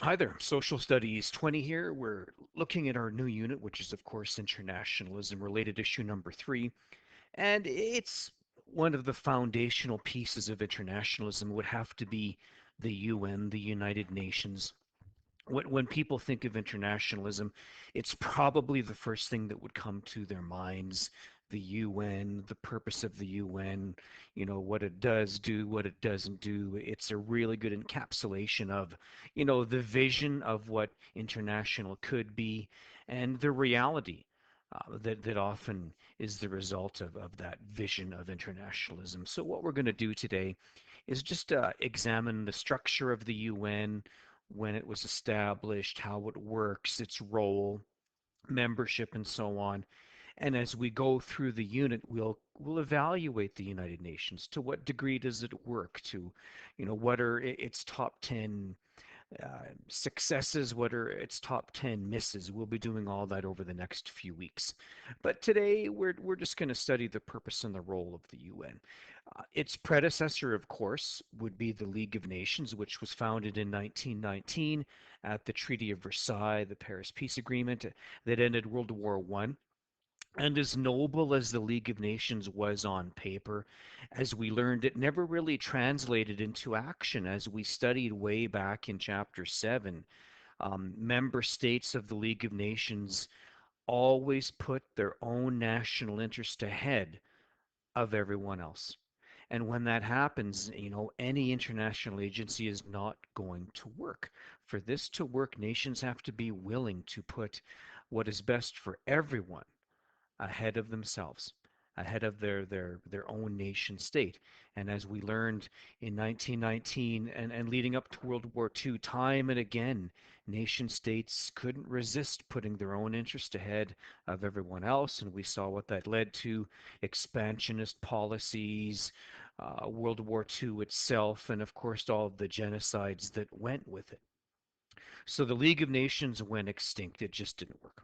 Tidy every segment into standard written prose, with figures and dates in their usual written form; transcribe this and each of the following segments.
Hi there, Social Studies 20 here. We're looking at our new unit, which is, of course, internationalism, related issue number 3. And it's one of the foundational pieces of internationalism would have to be the UN, the United Nations. When people think of internationalism, it's probably the first thing that would come to their minds. The UN, the purpose of the UN, what it does do, what it doesn't do. It's a really good encapsulation of, the vision of what international could be and the reality that often is the result of that vision of internationalism. So, what we're going to do today is just examine the structure of the UN, when it was established, how it works, its role, membership, and so on. And as we go through the unit, we'll evaluate the United Nations. To what degree does it work? To, what are its top 10 successes? What are its top 10 misses? We'll be doing all that over the next few weeks. But today, we're just going to study the purpose and the role of the UN. Its predecessor, of course, would be the League of Nations, which was founded in 1919 at the Treaty of Versailles, the Paris Peace Agreement that ended World War I. And as noble as the League of Nations was on paper, as we learned, it never really translated into action. As we studied way back in Chapter 7, member states of the League of Nations always put their own national interest ahead of everyone else. And when that happens, any international agency is not going to work. For this to work, nations have to be willing to put what is best for everyone ahead of themselves, ahead of their own nation state. And as we learned in 1919 and leading up to World War II, time and again, nation states couldn't resist putting their own interest ahead of everyone else. And we saw what that led to: expansionist policies, World War II itself, and of course, all of the genocides that went with it. So the League of Nations went extinct. It just didn't work,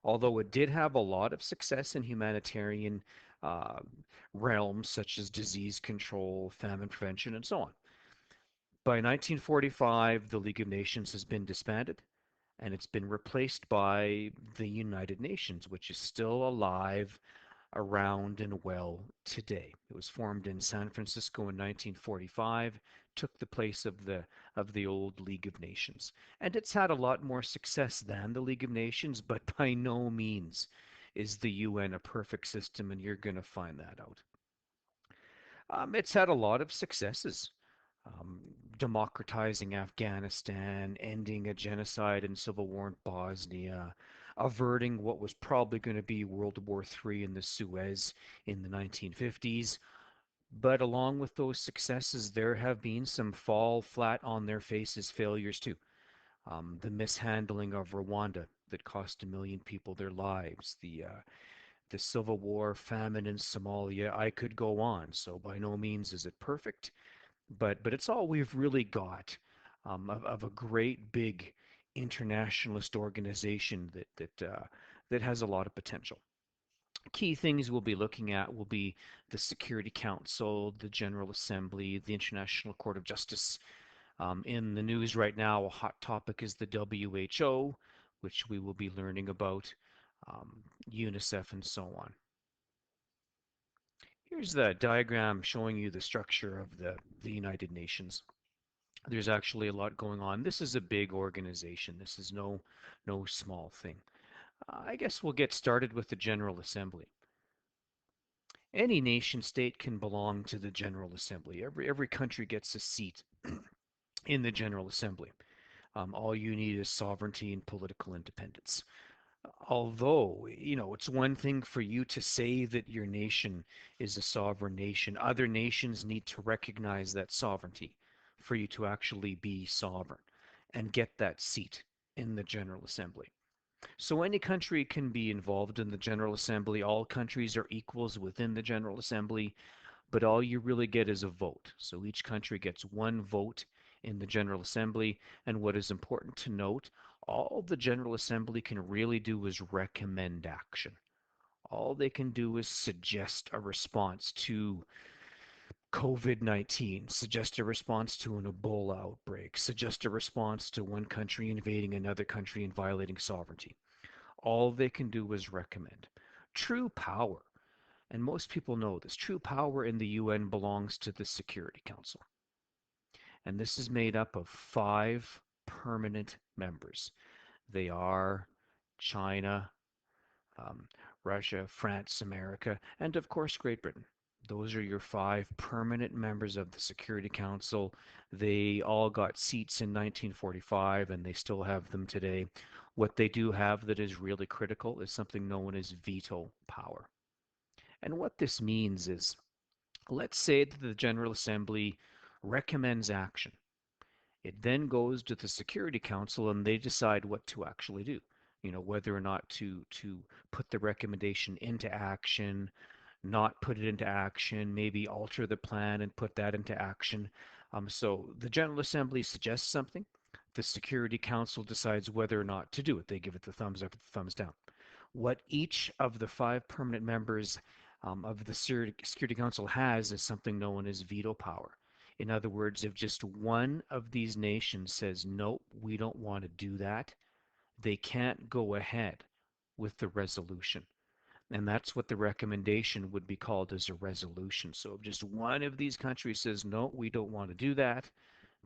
although it did have a lot of success in humanitarian uh, realms such as disease control, famine prevention, and so on. By 1945, the League of Nations has been disbanded and it's been replaced by the United Nations, which is still alive, around, and well today. It was formed in San Francisco in 1945, took the place of the old League of Nations. And it's had a lot more success than the League of Nations, but by no means is the UN a perfect system, and you're going to find that out. It's had a lot of successes. Um, Democratizing Afghanistan, ending a genocide and civil war in Bosnia, averting what was probably going to be World War III in the Suez in the 1950s. But along with those successes, there have been some fall flat on their faces failures too. The mishandling of Rwanda that cost 1 million people their lives, the civil war, famine in Somalia. I could go on. So by no means is it perfect, but it's all we've really got of a great big internationalist organization that has a lot of potential. Key things we'll be looking at will be the Security Council, the General Assembly, the International Court of Justice. In the news right now, a hot topic is the WHO, which we will be learning about, UNICEF, and so on. Here's the diagram showing you the structure of the United Nations. There's actually a lot going on. This is a big organization. This is no small thing. I guess we'll get started with the General Assembly. Any nation state can belong to the General Assembly. Every country gets a seat in the General Assembly. All you need is sovereignty and political independence. Although, it's one thing for you to say that your nation is a sovereign nation. Other nations need to recognize that sovereignty for you to actually be sovereign and get that seat in the General Assembly. So any country can be involved in the General Assembly. All countries are equals within the General Assembly, but all you really get is a vote. So each country gets one vote in the General Assembly. And what is important to note, all the General Assembly can really do is recommend action. All they can do is suggest a response to COVID-19, suggest a response to an Ebola outbreak, suggest a response to one country invading another country and violating sovereignty. All they can do is recommend. True power, and most people know this, true power in the UN belongs to the Security Council. And this is made up of five permanent members. They are China, um, Russia, France, America, and of course Great Britain. Those are your five permanent members of the Security Council. They all got seats in 1945 and they still have them today. What they do have that is really critical is something known as veto power. And what this means is, let's say that the General Assembly recommends action. It then goes to the Security Council and they decide what to actually do. You know, whether or not to put the recommendation into action, not put it into action, maybe alter the plan and put that into action. So the General Assembly suggests something. The Security Council decides whether or not to do it. They give it the thumbs up or the thumbs down. What each of the five permanent members of the Security Council has is something known as veto power. In other words, if just one of these nations says, nope, we don't want to do that, they can't go ahead with the resolution. And that's what the recommendation would be called as a resolution. So if just one of these countries says, no, we don't want to do that,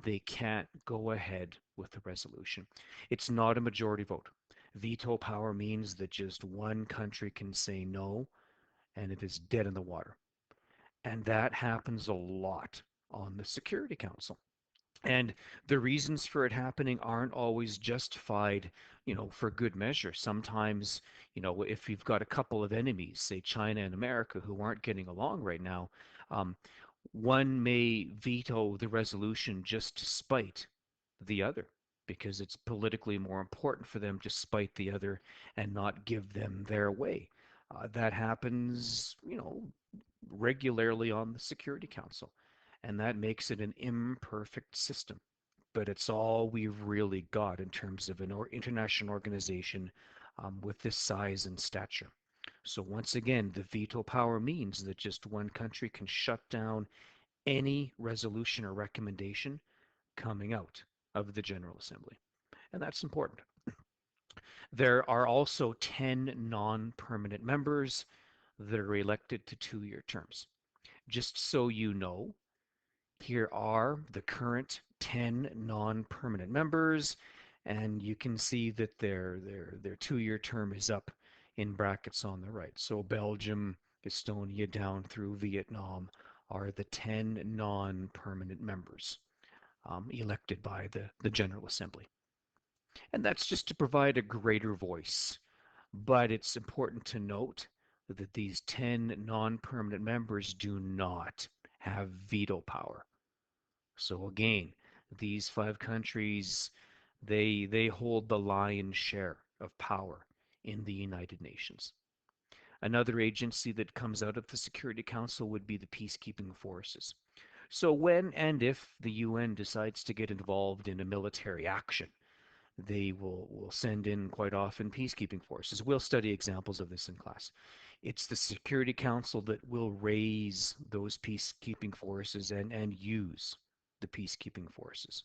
they can't go ahead with the resolution. It's not a majority vote. Veto power means that just one country can say no, and it is dead in the water. And that happens a lot on the Security Council. And the reasons for it happening aren't always justified, for good measure. Sometimes, if you've got a couple of enemies, say China and America, who aren't getting along right now, um, one may veto the resolution just to spite the other because it's politically more important for them to spite the other and not give them their way. That happens, regularly on the Security Council, and that makes it an imperfect system. But it's all we've really got in terms of an international organization with this size and stature. So once again, the veto power means that just one country can shut down any resolution or recommendation coming out of the General Assembly. And that's important. There are also 10 non-permanent members that are elected to 2-year terms. Just so you know, here are the current 10 non-permanent members, and you can see that their 2-year term is up in brackets on the right. So Belgium, Estonia, down through Vietnam are the 10 non-permanent members elected by the General Assembly. And that's just to provide a greater voice. But it's important to note that these 10 non-permanent members do not have veto power. So again, these five countries, they hold the lion's share of power in the United Nations. Another agency that comes out of the Security Council would be the peacekeeping forces. So when and if the UN decides to get involved in a military action, they will send in quite often peacekeeping forces. We'll study examples of this in class. It's the Security Council that will raise those peacekeeping forces and use the peacekeeping forces.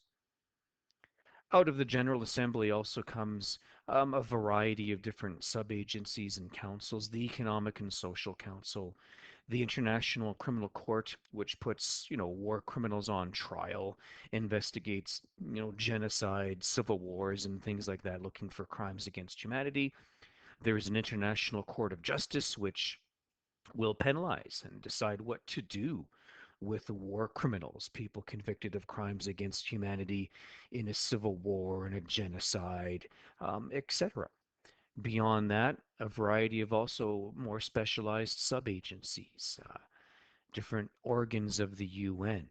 Out of the General Assembly also comes a variety of different sub-agencies and councils, the Economic and Social Council, the International Criminal Court, which puts, war criminals on trial, investigates, genocide, civil wars, and things like that, looking for crimes against humanity. There is an International Court of Justice, which will penalize and decide what to do with war criminals, people convicted of crimes against humanity in a civil war and a genocide, etc. Beyond that, a variety of also more specialized sub-agencies, different organs of the UN.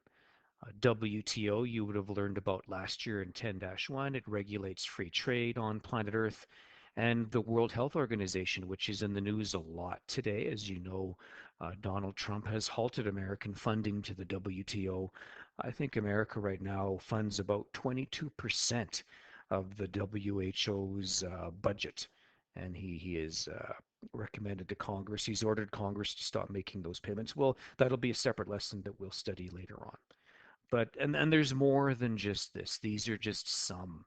WTO, you would have learned about last year in 10-1. It regulates free trade on planet Earth. And the World Health Organization, which is in the news a lot today. As you know, Donald Trump has halted American funding to the WTO. I think America right now funds about 22% of the WHO's budget. And he is recommended to Congress. He's ordered Congress to stop making those payments. Well, that'll be a separate lesson that we'll study later on. But and there's more than just this. These are just some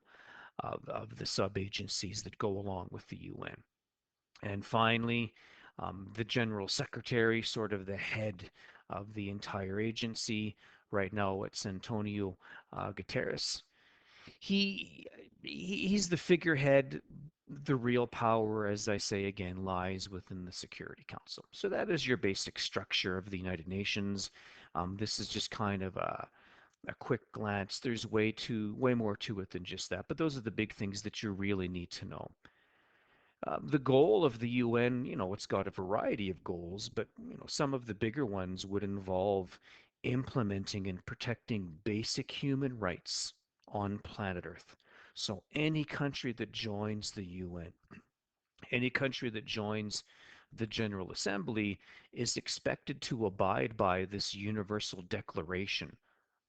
of the sub agencies that go along with the UN. And finally, the General Secretary, sort of the head of the entire agency. Right now, it's Antonio Guterres. He he's the figurehead. The real power, as I say again, lies within the Security Council. So that is your basic structure of the United Nations. This is just kind of a quick glance. There's way more to it than just that, but those are the big things that you really need to know. The goal of the UN, it's got a variety of goals, but some of the bigger ones would involve implementing and protecting basic human rights on planet Earth. So any country that joins the UN, any country that joins the General Assembly is expected to abide by this Universal Declaration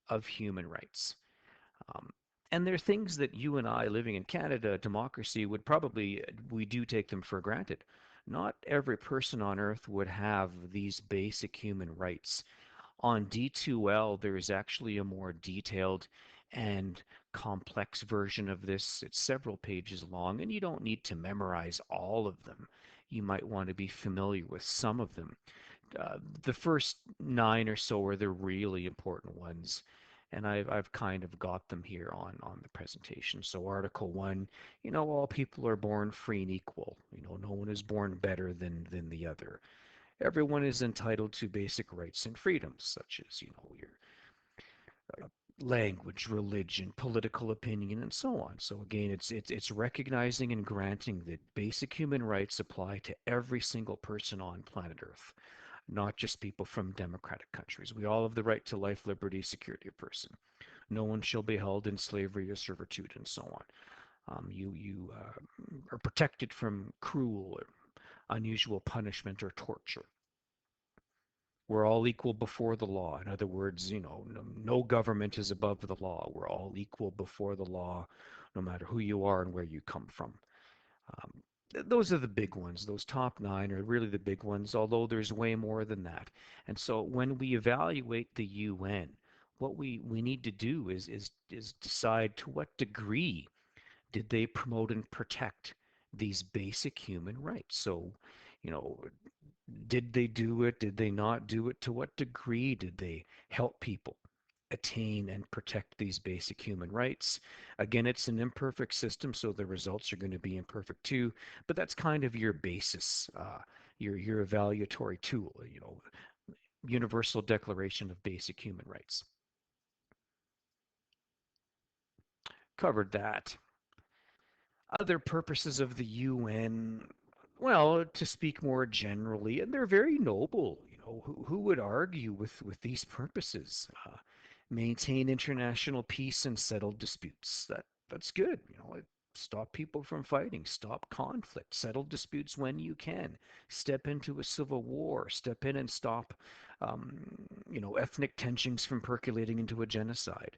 of Human Rights. Um, and there are things that you and I, living in Canada, democracy, would probably, we do take them for granted. Not every person on earth would have these basic human rights. On D2L, there is actually a more detailed and complex version of this. It's several pages long, and you don't need to memorize all of them. You might want to be familiar with some of them. The first nine or so are the really important ones, and I've kind of got them here on the presentation. So Article 1, all people are born free and equal. No one is born better than the other. Everyone is entitled to basic rights and freedoms, such as, your language, religion, political opinion, and so on. So again, it's recognizing and granting that basic human rights apply to every single person on planet Earth, not just people from democratic countries. We all have the right to life, liberty, security of person. No one shall be held in slavery or servitude, and so on. You are protected from cruel or unusual punishment or torture. We're all equal before the law. In other words, no government is above the law. We're all equal before the law, no matter who you are and where you come from. Um, those are the big ones. Those top nine are really the big ones, although there's way more than that. And so when we evaluate the UN, what we need to do is decide to what degree did they promote and protect these basic human rights. So, you know, did they do it? Did they not do it? To what degree did they help people attain and protect these basic human rights? Again, it's an imperfect system, so the results are going to be imperfect too, but that's kind of your basis, your evaluatory tool, Universal Declaration of Basic Human Rights. Covered that. Other purposes of the UN, well, to speak more generally, and they're very noble. Who would argue with these purposes? Maintain international peace and settle disputes. That's good. Stop people from fighting, stop conflict, settle disputes when you can, step into a civil war, step in and stop, um, ethnic tensions from percolating into a genocide,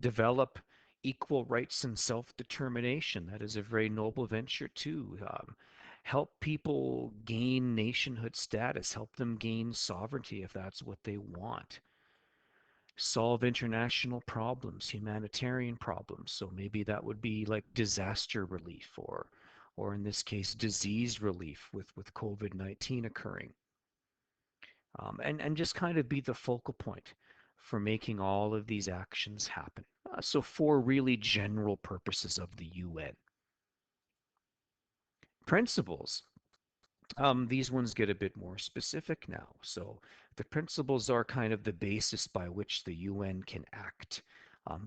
develop equal rights and self-determination. That is a very noble venture too. Help people gain nationhood status, help them gain sovereignty if that's what they want. Solve international problems, humanitarian problems. So maybe that would be like disaster relief or in this case, disease relief with COVID-19 occurring. And just kind of be the focal point for making all of these actions happen. So four really general purposes of the UN. Principles. These ones get a bit more specific now. So the principles are kind of the basis by which the UN can act.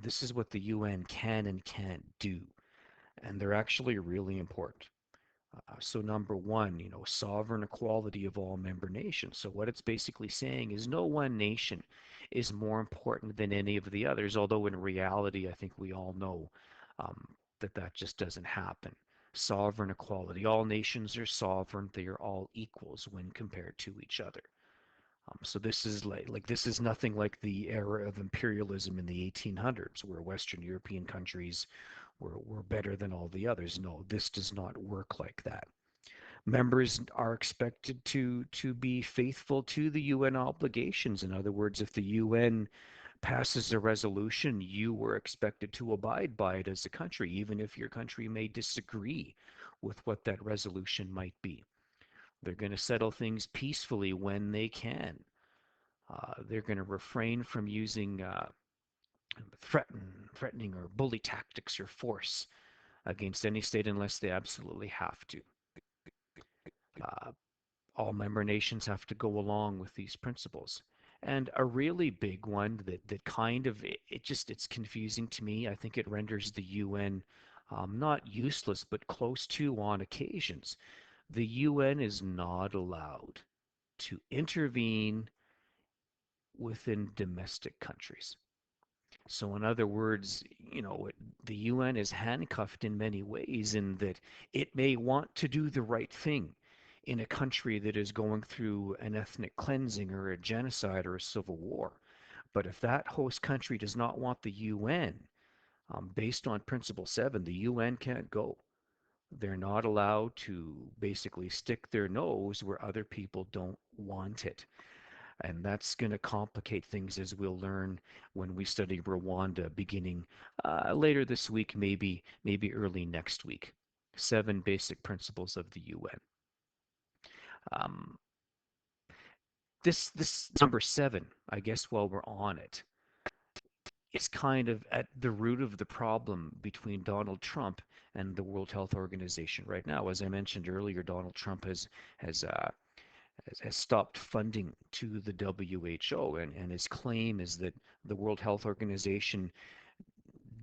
This is what the UN can and can't do, and they're actually really important. So number one, sovereign equality of all member nations. So what it's basically saying is no one nation is more important than any of the others, although in reality, I think we all know um, that just doesn't happen. Sovereign equality. All nations are sovereign. They are all equals when compared to each other. So this is like this is nothing like the era of imperialism in the 1800s, where Western European countries were better than all the others. No, this does not work like that. Members are expected to be faithful to the UN obligations. In other words, if the UN passes a resolution, you were expected to abide by it as a country, even if your country may disagree with what that resolution might be. They're going to settle things peacefully when they can. They're going to refrain from using threatening or bully tactics or force against any state unless they absolutely have to. Uh, all member nations have to go along with these principles. And a really big one that kind of it's confusing to me. I think it renders the UN not useless but close to on occasions. The UN is not allowed to intervene within domestic countries. So, in other words, the UN is handcuffed in many ways in that it may want to do the right thing in a country that is going through an ethnic cleansing or a genocide or a civil war. But if that host country does not want the UN, based on Principle 7, the UN can't go. They're not allowed to basically stick their nose where other people don't want it. And that's going to complicate things as we'll learn when we study Rwanda beginning later this week, maybe early next week. 7 basic principles of the UN. Um, this number 7, I guess while we're on it, is kind of at the root of the problem between Donald Trump and the World Health Organization right now. As I mentioned earlier, Donald Trump has has stopped funding to the WHO, and his claim is that the World Health Organization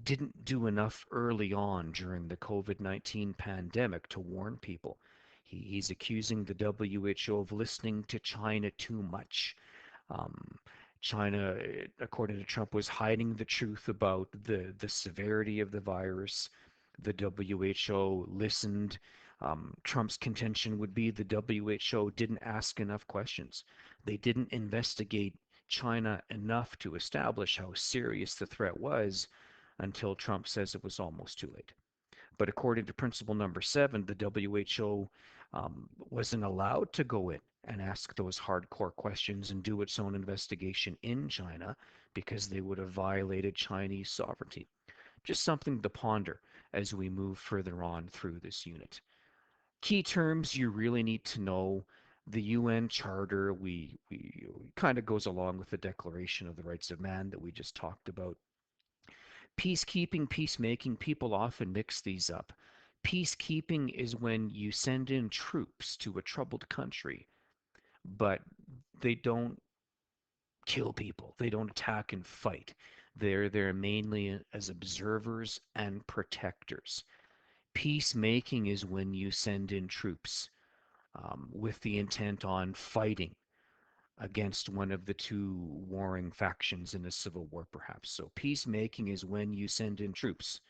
didn't do enough early on during the COVID-19 pandemic to warn people. He's accusing the WHO of listening to China too much. Um, China, according to Trump, was hiding the truth about the severity of the virus. The WHO listened. Trump's contention would be the WHO didn't ask enough questions. They didn't investigate China enough to establish how serious the threat was until Trump says it was almost too late. But according to principle number 7, the WHO wasn't allowed to go in and ask those hardcore questions and do its own investigation in China because they would have violated Chinese sovereignty. Just something to ponder as we move further on through this unit. Key terms you really need to know. The UN Charter, we kind of goes along with the Declaration of the Rights of Man that we just talked about. Peacekeeping, peacemaking, people often mix these up. Peacekeeping is when you send in troops to a troubled country, but they don't kill people. They don't attack and fight. They're there mainly as observers and protectors. Peacemaking is when you send in troops with the intent on fighting against one of the two warring factions in a civil war, perhaps. So peacemaking is when you send in troops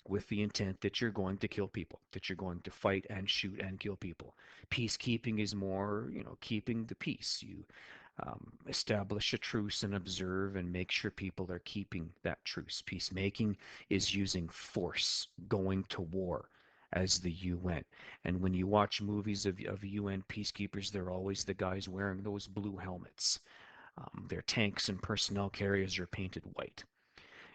with the intent that you're going to kill people, that you're going to fight and shoot and kill people. Peacekeeping is more, keeping the peace. You establish a truce and observe and make sure people are keeping that truce. Peacemaking is using force, going to war as the UN. And when you watch movies of UN peacekeepers, they're always the guys wearing those blue helmets. Their tanks and personnel carriers are painted white.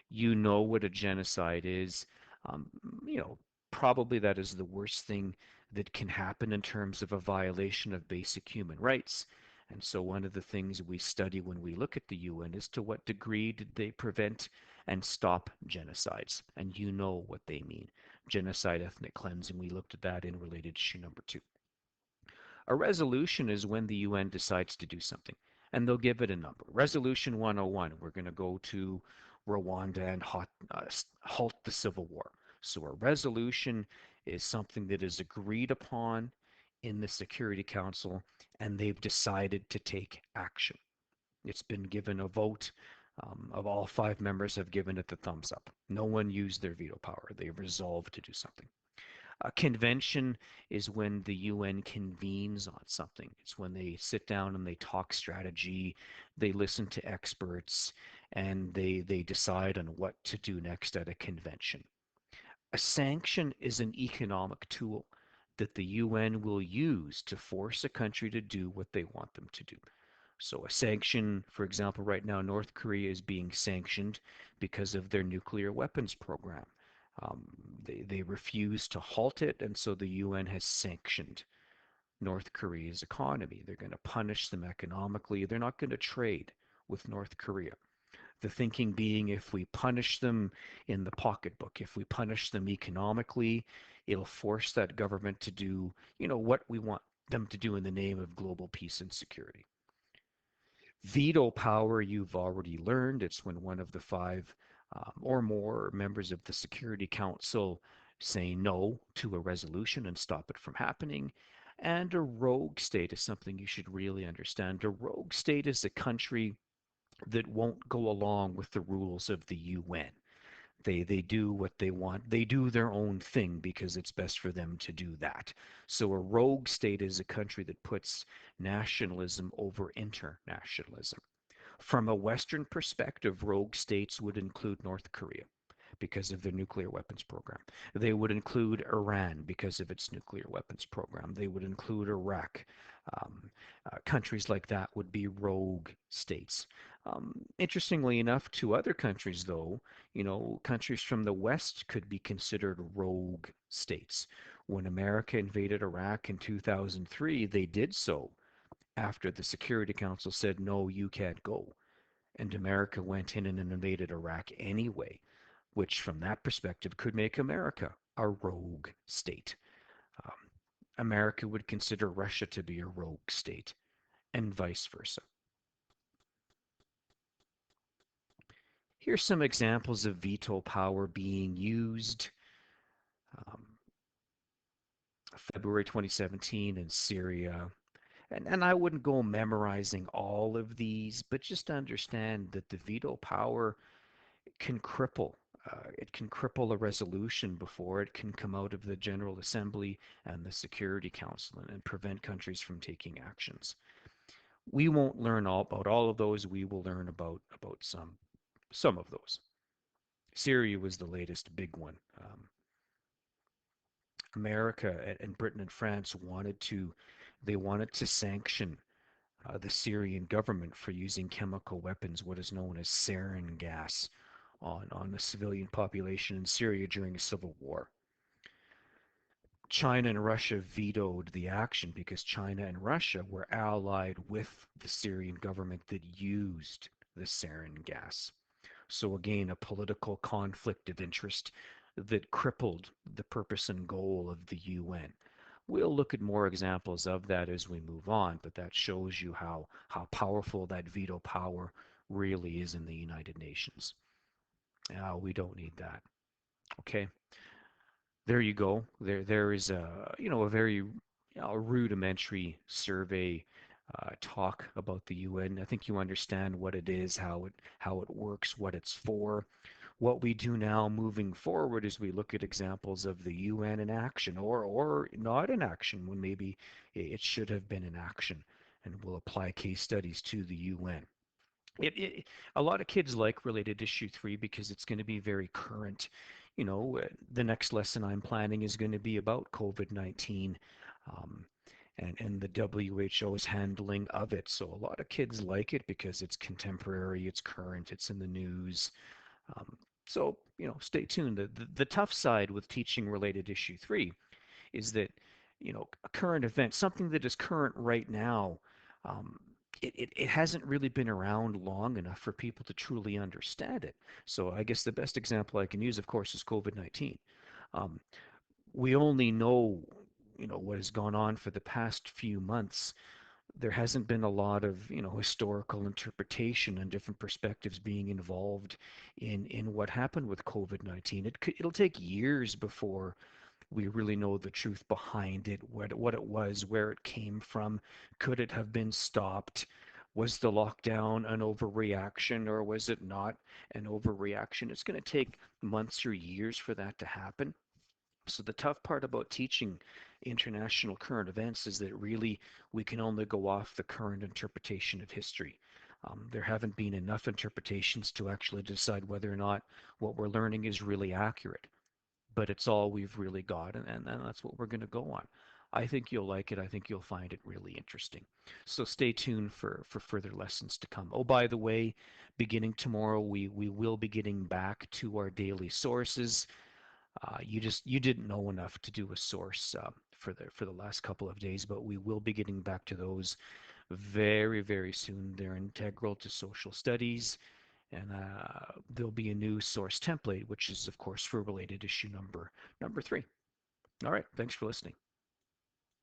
You know what a genocide is. Um, you know, Probably that is the worst thing that can happen in terms of a violation of basic human rights. And so one of the things we study when we look at the UN is to what degree did they prevent and stop genocides? And you know what they mean. Genocide, ethnic cleansing, we looked at that in related issue number 2. A resolution is when the UN decides to do something, and they'll give it a number. Resolution 101, we're going to go to Rwanda and halt the civil war. So a resolution is something that is agreed upon in the Security Council, and they've decided to take action. It's been given a vote. Of all 5 members have given it the thumbs up. No one used their veto power. They resolved to do something. A convention is when the UN convenes on something. It's when they sit down and they talk strategy, they listen to experts, and they decide on what to do next at a convention. A sanction is an economic tool that the UN will use to force a country to do what they want them to do. So, a sanction, for example, right now, North Korea is being sanctioned because of their nuclear weapons program. Um, they refuse to halt it, and so the UN has sanctioned North Korea's economy. They're going to punish them economically. They're not going to trade with North Korea. The thinking being if we punish them in the pocketbook, if we punish them economically, it'll force that government to do, what we want them to do in the name of global peace and security. Veto power, you've already learned, it's when one of the five or more members of the Security Council say no to a resolution and stop it from happening. And a rogue state is something you should really understand. A rogue state is a country that won't go along with the rules of the UN. They do what they want. They do their own thing because it's best for them to do that. So a rogue state is a country that puts nationalism over internationalism. From a Western perspective, rogue states would include North Korea because of their nuclear weapons program. They would include Iran because of its nuclear weapons program. They would include Iraq. Countries like that would be rogue states. Interestingly enough, to other countries, though, countries from the West could be considered rogue states. When America invaded Iraq in 2003, they did so after the Security Council said, no, you can't go. And America went in and invaded Iraq anyway, which from that perspective could make America a rogue state. Um, America would consider Russia to be a rogue state, and vice versa. Here's some examples of veto power being used. Um, February 2017 in Syria. And I wouldn't go memorizing all of these, but just understand that the veto power can cripple. It can cripple a resolution before it can come out of the General Assembly and the Security Council and prevent countries from taking actions. We won't learn all about all of those. We will learn about some of those. Syria was the latest big one. America and Britain and France wanted to sanction the Syrian government for using chemical weapons, what is known as sarin gas, on the civilian population in Syria during a civil war. China and Russia vetoed the action because China and Russia were allied with the Syrian government that used the sarin gas. So again, a political conflict of interest that crippled the purpose and goal of the UN. We'll look at more examples of that as we move on, but that shows you how powerful that veto power really is in the United Nations. We don't need that. Okay, there you go. There is a very rudimentary survey talk about the UN. I think you understand what it is, how it works, what it's for. What we do now moving forward is we look at examples of the UN in action or not in action when maybe it should have been in action, and we'll apply case studies to the UN. A lot of kids like related issue 3 because it's going to be very current. The next lesson I'm planning is going to be about COVID-19 um, and the WHO's handling of it. So a lot of kids like it because it's contemporary, it's current, it's in the news. Um, so, stay tuned. The tough side with teaching related issue 3 is that, a current event, something that is current right now, um, it hasn't really been around long enough for people to truly understand it. So I guess the best example I can use, of course, is COVID-19. Um, we only know, what has gone on for the past few months. There hasn't been a lot of, historical interpretation and different perspectives being involved in what happened with COVID-19. It'll take years before we really know the truth behind it, what it was, where it came from. Could it have been stopped? Was the lockdown an overreaction or was it not an overreaction? It's going to take months or years for that to happen. So the tough part about teaching international current events is that really we can only go off the current interpretation of history. There haven't been enough interpretations to actually decide whether or not what we're learning is really accurate. but it's all we've really got, and that's what we're going to go on. I think you'll like it. I think you'll find it really interesting. So stay tuned for further lessons to come. Oh, by the way, beginning tomorrow, we will be getting back to our daily sources. You didn't know enough to do a source for the last couple of days, but we will be getting back to those very soon. They're integral to social studies, and there'll be a new source template, which is of course for related issue number 3. All right, thanks for listening.